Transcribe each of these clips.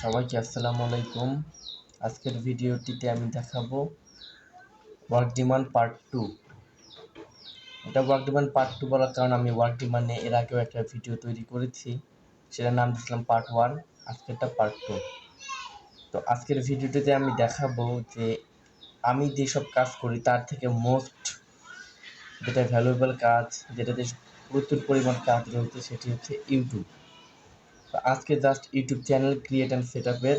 সবাইকে আসসালামু আলাইকুম। আজকের ভিডিওটিতে আমি দেখাবো ওয়ার্ক ডিমান্ড পার্ট 2। এটা ওয়ার্ক ডিমান্ড পার্ট 2 বলার কারণ আমি ওয়ার্ক ডিমান্ডে এর আগেও একটা ভিডিও তৈরি করেছি, সেটার নাম দিয়েছিলাম পার্ট 1, আজকেরটা পার্ট 2। তো আজকের ভিডিওটিতে আমি দেখাবো যে আমি যেসব কাজ করি তার থেকে মোস্ট যেটা ভ্যালুয়েবল কাজ, যেটাতে প্রচুর পরিমাণ কাজ রয়েছে, সেটি হচ্ছে ইউটিউব। তো আজকে just YouTube channel create and set আপের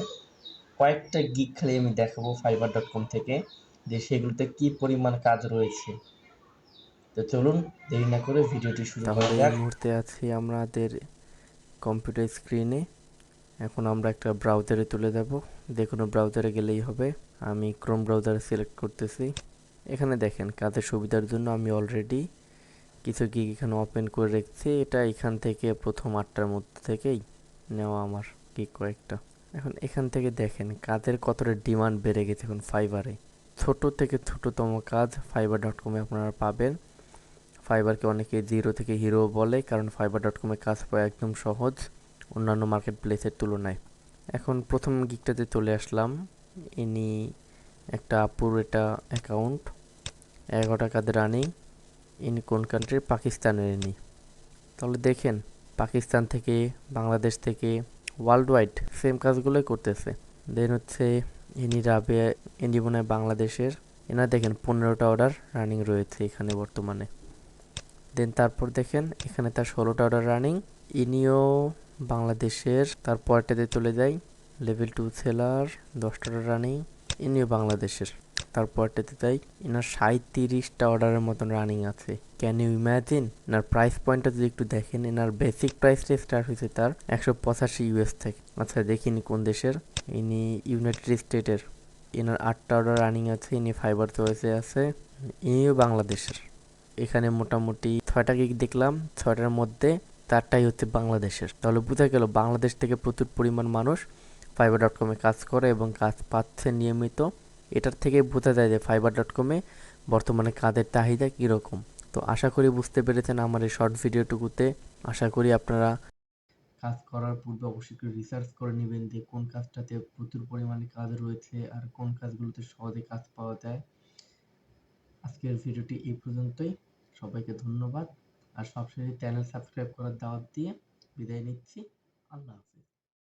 কয়েকটা গিগ খালি আমি দেখাবো fiverr.com থেকে, যে সেগুলোতে কি পরিমাণ কাজ রয়েছে। তো চলুন দেরি না করে ভিডিওটি শুরু করা তাহলে এই যাক। মুহূর্তে আছি আমাদের কম্পিউটার স্ক্রিনে। এখন আমরা একটা ব্রাউজারে তুলে যাব, যে কোনো ব্রাউজারে গেলেই হবে। আমি ক্রোম ব্রাউজার সিলেক্ট করতেছি। এখানে দেখেন কাজের সুবিধার জন্য আমি অলরেডি কিছু গিগ এখানে ওপেন করে রেখেছি। এটা এখান থেকে প্রথম 8টার মধ্যে থেকেই নেওয়া আমার গিগ কয়েকটা। এখন এখান থেকে দেখেন কাজের কতটা ডিমান্ড বেড়ে গেছে এখন ফাইবারে। ছোট থেকে ছোটতম কাজ fiverr.com-এ আপনারা পাবেন। ফাইবারকে অনেকে জিরো থেকে হিরো বলে, কারণ fiverr.com-এ কাজ পাওয়া একদম সহজ অন্যান্য মার্কেট প্লেসের তুলনায়। এখন প্রথম গিগটাতে চলে আসলাম। ইনি একটা আপুর এটা অ্যাকাউন্ট, 11টা কাজ রানিং। ইনি কোন কান্ট্রির? পাকিস্তানের ইনি। তাহলে দেখেন পাকিস্তান থেকে, বাংলাদেশ থেকে, ওয়ার্ল্ড ওয়াইড সেম কাজগুলোই করতেছে। দেন হচ্ছে ইনি রাবে, ইনি মনে হয় বাংলাদেশের। এনার দেখেন 15টা অর্ডার রানিং রয়েছে এখানে বর্তমানে। দেন তারপর দেখেন এখানে তার 16টা অর্ডার রানিং। ইনিও বাংলাদেশের। তারপরটাতে চলে যাই, লেভেল 2 সেলার, 10টা অর্ডার রানিং। ইনিও বাংলাদেশের। তারপরটাতে যাই, এনার 37টা অর্ডারের মতন রানিং আছে। Can you imagine? এনার প্রাইস পয়েন্টটা যদি একটু দেখেন, এনার বেসিক প্রাইসটা স্টার্ট হয়েছে তার 185 ইউএস থেকে। আচ্ছা দেখিনি কোন দেশের। ইনি ইউনাইটেড স্টেটের। এনার 8টা অর্ডার রানিং আছে। ইনি ফাইবার চয়েসে আছে। ইনিও বাংলাদেশের। এখানে মোটামুটি 6টা গিগ দেখলাম, 6টার মধ্যে 4টাই হচ্ছে বাংলাদেশের। তাহলে বোঝা গেল বাংলাদেশ থেকে প্রচুর পরিমাণ মানুষ fiverr.com-এ কাজ করে এবং কাজ পাচ্ছে নিয়মিত। এটার থেকে বোঝা যায় যে fiverr.com-এ বর্তমানে কাজের চাহিদা কীরকম। তো আশা করি বুঝতে পেরেছেন আমার এই শর্ট ভিডিওটুকুতে। আশা করি আপনারা কাজ করার পূর্বে অবশ্যই একটু রিসার্চ করে নেবেন যে কোন কাজটাতে প্রচুর পরিমাণে কাজ রয়েছে আর কোন কাজগুলোতে সহজে কাজ পাওয়া যায়। আজকের ভিডিওটি এই পর্যন্তই। সবাইকে ধন্যবাদ। আর সবশেষে চ্যানেল সাবস্ক্রাইব করার দাওয়াত দিয়ে বিদায় নিচ্ছি। আল্লাহ হাফেজ।